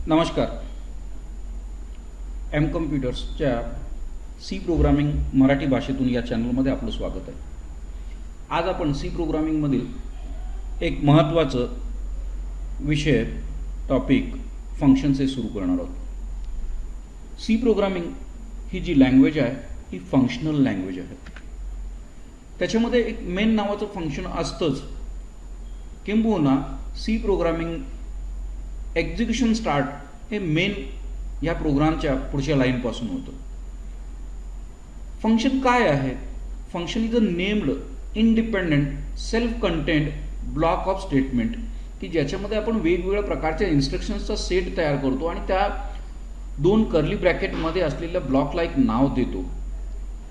नमस्कार. M कम्प्युटर्सच्या C programming Marathi भाषेतून या चॅनलमध्ये आपलं स्वागत आहे. आज आपण सी प्रोग्रामिंगमधील एक महत्त्वाचं विषय टॉपिक फंक्शन्स हे सुरू करणार आहोत. सी प्रोग्रामिंग ही जी लँग्वेज आहे ही फंक्शनल लँग्वेज आहे. त्याच्यामध्ये एक मेन नावाचं फंक्शन असतंच. किंबहुना सी प्रोग्रामिंग एक्झिक्युशन स्टार्ट हे मेन या प्रोग्रामच्या पुढच्या लाईनपासून होतं. फंक्शन काय आहे? Function is a named independent self content block of statement की ज्याच्यामध्ये आपण वेगवेगळ्या प्रकारच्या इन्स्ट्रक्शन्सचा सेट तयार करतो आणि त्या दोन कर्ली ब्रॅकेटमध्ये असलेल्या ब्लॉकला एक नाव देतो.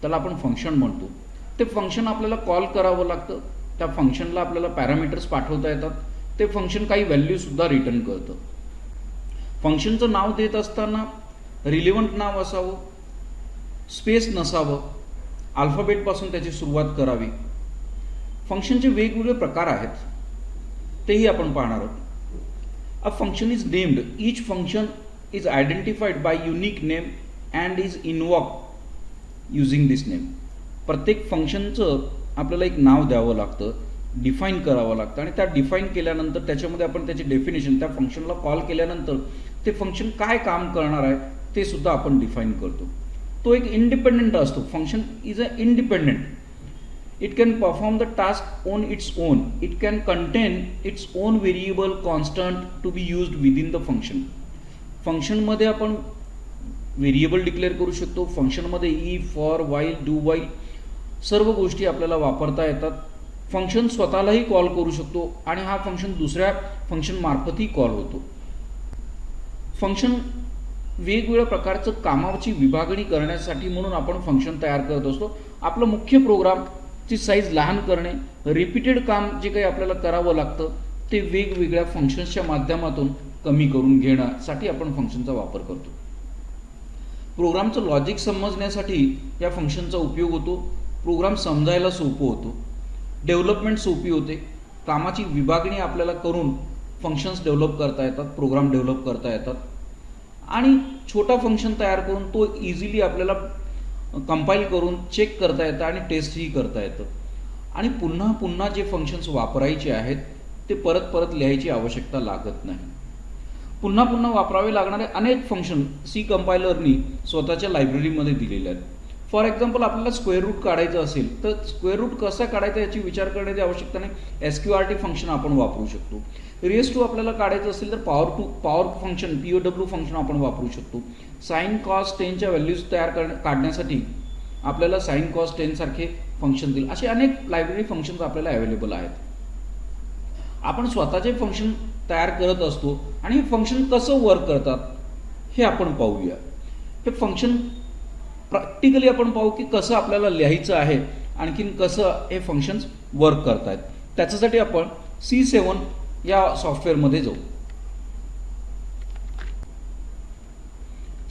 त्याला आपण फंक्शन म्हणतो. ते फंक्शन आपल्याला कॉल करावं लागतं. त्या फंक्शनला आपल्याला पॅरामीटर्स पाठवता येतात. ते फंक्शन काही व्हॅल्यूसुद्धा रिटर्न करतं. फंक्शनचं नाव देत असताना रिलेव्हंट नाव असावं, स्पेस नसावं, अल्फाबेटपासून त्याची सुरुवात करावी. फंक्शनचे वेगवेगळे प्रकार आहेत, तेही आपण पाहणार आहोत. A function is named. Each function is identified by unique name and is invoke using this name. प्रत्येक फंक्शनचं आपल्याला एक नाव द्यावं लागतं, डिफाईन करावं लागतं आणि त्या डिफाईन केल्यानंतर त्याच्यामध्ये आपण त्याची डेफिनेशन, त्या फंक्शनला कॉल केल्यानंतर ते फंक्शन काय काम करणार आहे ते सुद्धा आपण डिफाईन करतो. तो एक इंडिपेंडेंट असतो. Function is a independent. It can perform the task on its own. It can contain its own variable constant to be used within the function. फंक्शनमध्ये आपण व्हेरिएबल डिक्लेअर करू शकतो. फंक्शनमध्ये if, for, while, do while सर्व गोष्टी आपल्याला वापरता येतात. फंक्शन स्वतःलाही कॉल करू शकतो आणि हा फंक्शन दुसऱ्या फंक्शन मार्फतही कॉल होतो. फंक्शन वेगवेगळ्या प्रकारचं कामाची विभागणी करण्यासाठी म्हणून आपण फंक्शन तयार करत असतो. आपलं मुख्य प्रोग्रामची साईज लहान करणे, रिपीटेड काम जे काही आपल्याला करावं लागतं ते वेगवेगळ्या फंक्शन्सच्या माध्यमातून कमी करून घेण्यासाठी आपण फंक्शनचा वापर करतो. प्रोग्रामचं लॉजिक समजण्यासाठी या फंक्शनचा उपयोग होतो. प्रोग्राम समजायला सोपं होतो. डेव्हलपमेंट सोपी होते. कामाची विभागणी आपल्याला करून फंक्शन्स डेव्हलप करता येतात, प्रोग्राम डेव्हलप करता येतात आणि छोटा फंक्शन तयार करून तो इझिली आपल्याला कंपाईल करून चेक करता येतं आणि टेस्टही करता येतं. आणि पुन्हा पुन्हा जे फंक्शन्स वापरायचे आहेत ते परत परत लिहायची आवश्यकता लागत नाही. पुन्हा पुन्हा वापरावे लागणारे अनेक फंक्शन सी कंपायलरनी स्वतःच्या लायब्ररीमध्ये दिलेले आहेत. फॉर एक्झाम्पल आपल्याला स्क्वेअर रूट काढायचं असेल तर स्क्वेअर रूट कसा काढायचा याची विचार करण्याची आवश्यकता नाही. SQRT फंक्शन आपण वापरू शकतो. रेस टू आपल्याला काढायचं असेल तर पॉवर फंक्शन POW फंक्शन आपण वापरू शकतो. साइन कॉस 10च्या व्हॅल्यूज काढण्यासाठी आपल्याला साइन कॉस 10 सारखे फंक्शन दिले. असे अनेक लायब्ररी फंक्शन्स आपल्याला अवेलेबल आहेत. आपण स्वतःचे फंक्शन तयार करत असतो आणि हे फंक्शन कसं वर्क करतात हे आपण पाहूया. हे फंक्शन प्रॅक्टिकली आपण पाहू की कसं आपल्याला लिहायचं आहे, आणखीन कसं हे फंक्शन्स वर्क करतायत. त्याच्यासाठी आपण C7 या सॉफ्टवेअरमध्ये जाऊ.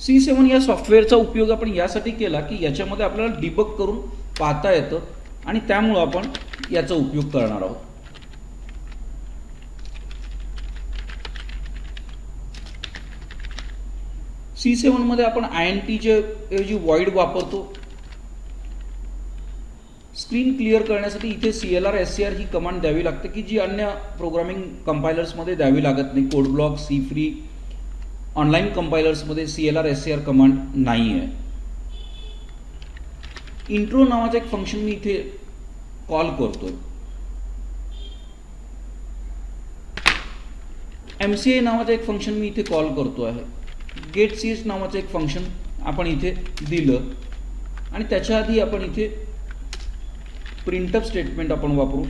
C7 या सॉफ्टवेअरचा उपयोग आपण यासाठी केला की याच्यामध्ये आपल्याला डिबग करून पाहता येतं आणि त्यामुळं आपण याचा उपयोग करणार आहोत. C7 मध्ये आपण INTच्या ऐवजी void वापरतो. स्क्रीन क्लिअर करण्यासाठी इथे CLR SCR ही कमांड द्यावी लागते की जी अन्य प्रोग्रामिंग कंपायलर्समध्ये द्यावी लागत नाही. Code block, C free, online कंपायलर्समध्ये CLR SCR कमांड नाही आहे. इंट्रो नावाचं एक फंक्शन मी इथे कॉल करतोय. MCA नावाचं एक फंक्शन मी इथे कॉल करतो आहे. गेट ch नावाचं एक फंक्शन आपण इथे दिलं आणि त्याच्या आधी आपण इथे प्रिंटअप स्टेटमेंट आपण वापरू.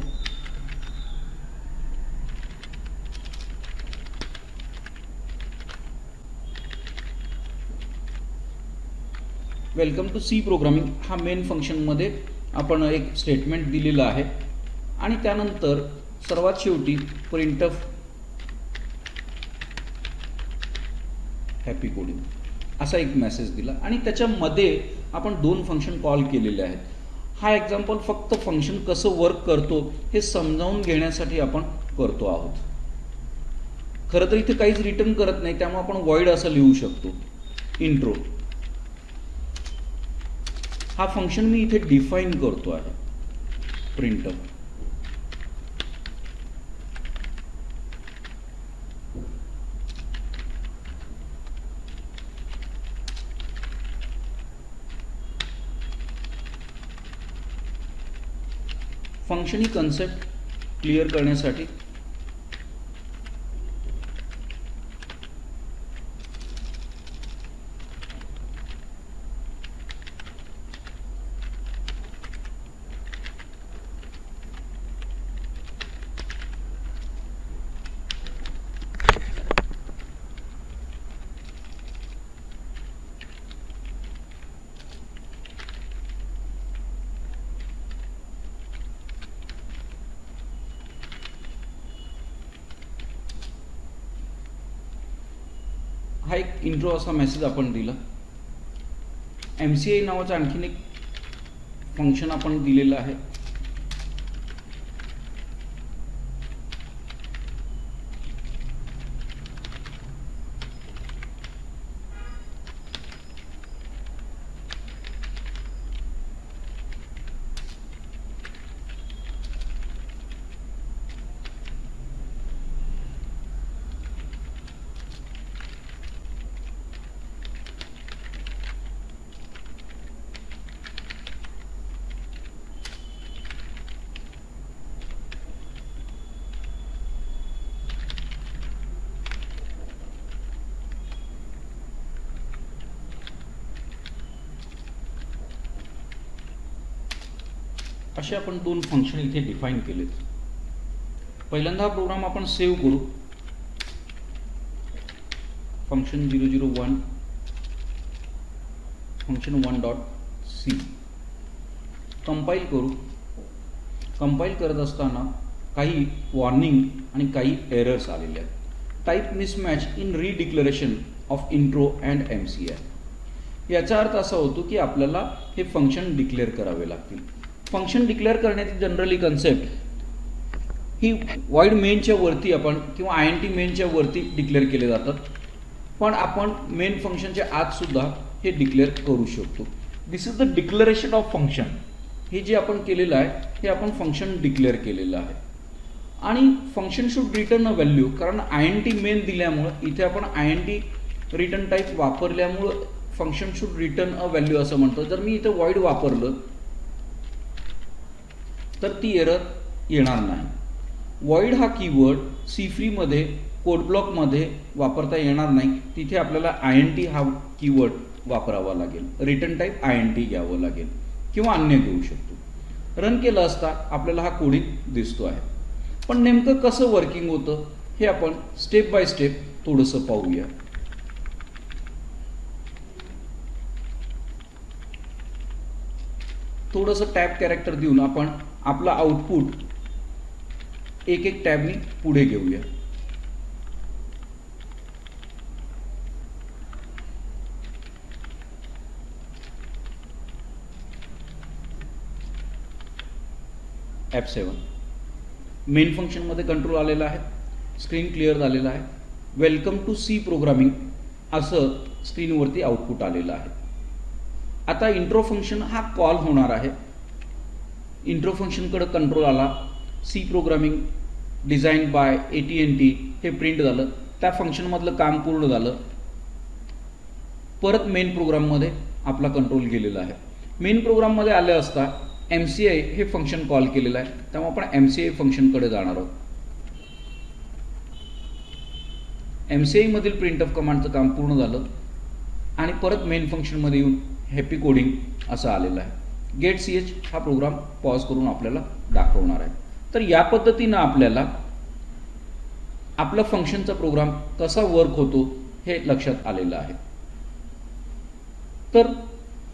वेलकम टू सी प्रोग्रामिंग हा मेन फंक्शनमध्ये आपण एक स्टेटमेंट दिलेलं आहे आणि त्यानंतर सर्वात शेवटी प्रिंटअप हॅपी कोडिंग असा एक मेसेज दिला आणि त्याच्यामध्ये आपण दोन फंक्शन कॉल केलेले आहेत. हा एक्झाम्पल फक्त फंक्शन कसं वर्क करतो हे समजावून घेण्यासाठी आपण करतो आहोत. खरं तर इथे काहीच रिटर्न करत नाही, त्यामुळे आपण void असं लिहू शकतो. इंट्रो हा फंक्शन मी इथे डिफाईन करतो आहे. प्रिंटअप फंक्शन ही कन्सेप्ट क्लिअर करण्यासाठी हा एक इंट्रो असा मेसेज आपण दिला. MCI नावाचं आणखीन एक फंक्शन आपण दिलेलं आहे. असे आपण दोन फंक्शन इथे डिफाईन केलेत. पहिल्यांदा हा प्रोग्राम आपण सेव्ह करू. फंक्शन 001 फंक्शन 1.c कंपाईल करू. कंपाईल करत असताना काही वॉर्निंग आणि काही एरर्स आलेले आहेत. Type mismatch in redeclaration of intro and MCI. याचा अर्थ असा होतो की आपल्याला हे फंक्शन डिक्लेअर करावे लागतील. फंक्शन डिक्लेअर करण्याची जनरली कन्सेप्ट ही void मेनच्या वरती आपण किंवा INT मेनच्या वरती डिक्लेअर केले जातात, पण आपण मेन फंक्शनच्या आत सुद्धा हे डिक्लेअर करू शकतो. This is the declaration of function. हे जे आपण केलेलं आहे हे आपण फंक्शन डिक्लेअर केलेलं आहे. आणि function should return a value, कारण INT मेन दिल्यामुळं इथे आपण INT रिटर्न टाईप वापरल्यामुळं function should return a value असं म्हणतो. जर मी इथे void वापरलं तर ती एरर येणार नाही. void हा कीवर्ड C मध्ये कोड ब्लॉकमध्ये वापरता येणार नाही. तिथे आपल्याला INT हा कीवर्ड वापरावा लागेल. रिटर्न टाईप INT घ्यावं लागेल किंवा अन्य घेऊ शकतो. रन केलं असता आपल्याला हा कोडिंग दिसतो आहे. पण नेमकं कसं वर्किंग होतं हे आपण स्टेप बाय स्टेप थोडंसं पाहूया. थोडंसं टॅब कॅरेक्टर देऊन आपण आपला आउटपुट एक एक टॅबनी पुढे घेऊया. F7 मेन फंक्शनमध्ये कंट्रोल आलेला आहे. स्क्रीन क्लिअर झालेला आहे. वेलकम टू C प्रोग्रामिंग असं स्क्रीनवरती आउटपुट आलेलं आहे. आता इंट्रो फंक्शन हा कॉल होणार आहे. इंट्रो फंक्शनकडे कंट्रोल आला. C programming design by AT&T हे प्रिंट झालं. त्या फंक्शनमधलं काम पूर्ण झालं. परत मेन प्रोग्राममध्ये आपला कंट्रोल गेलेला आहे. मेन प्रोग्राममध्ये आले असता MCI हे फंक्शन कॉल केलेलं आहे, त्यामुळे आपण MCI फंक्शनकडे जाणार आहोत. MCI मधील प्रिंटअप कमांडचं काम पूर्ण झालं आणि परत मेन फंक्शनमध्ये येऊन हॅपी कोडिंग असं आलेलं आहे. गेट CH हा प्रोग्राम पॉज करून आपल्याला दाखवणार आहे. तर या पद्धतीनं आपल्याला आपला फंक्शनचा प्रोग्राम कसा वर्क होतो हे लक्षात आलेलं आहे. तर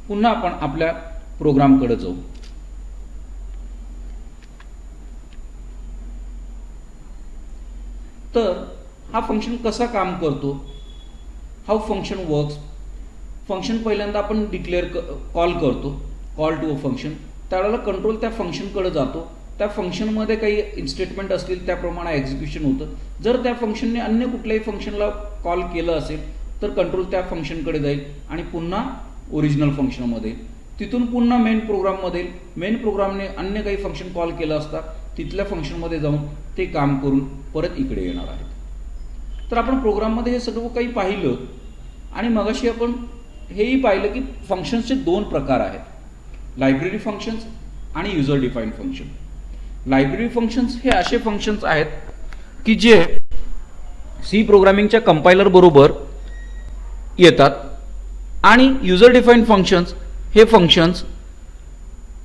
पुन्हा आपण आपल्या प्रोग्रामकडे जाऊ. तर हा फंक्शन कसा काम करतो, हाऊ फंक्शन वर्क्स. फंक्शन पहिल्यांदा आपण डिक्लेअर कॉल करतो, कॉल टू अ फंक्शन. त्यावेळेला कंट्रोल त्या फंक्शनकडे जातो त्या फंक्शनमध्ये काही स्टेटमेंट असतील त्याप्रमाणे एक्झिक्युशन होतं. जर त्या फंक्शनने अन्य कुठल्याही फंक्शनला कॉल केलं असेल तर कंट्रोल त्या फंक्शनकडे जाईल आणि पुन्हा ओरिजिनल फंक्शनमध्ये, तिथून पुन्हा मेन प्रोग्राममध्ये, मेन प्रोग्रामने अन्य काही फंक्शन कॉल केलं असता तिथल्या फंक्शनमध्ये जाऊन ते काम करून परत इकडे येणार आहेत. तर आपण प्रोग्राममध्ये हे सगळं काही पाहिलं आणि मगाशी आपण हेही पाहिलं की फंक्शन्सचे दोन प्रकार आहेत, लायब्ररी फंक्शन्स आणि user defined function. Library functions हे असे फंक्शन्स आहेत की जे सी प्रोग्रामिंगच्या कंपायलर बरोबर येतात आणि युजर डिफाईन्ड फंक्शन्स हे फंक्शन्स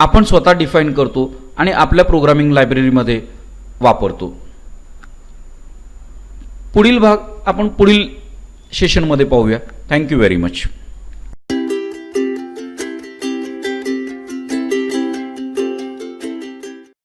आपण स्वतः डिफाईन करतो आणि आपल्या प्रोग्रामिंग लायब्ररीमध्ये वापरतो. पुढील भाग आपण पुढील सेशनमध्ये पाहूया. Thank you very much.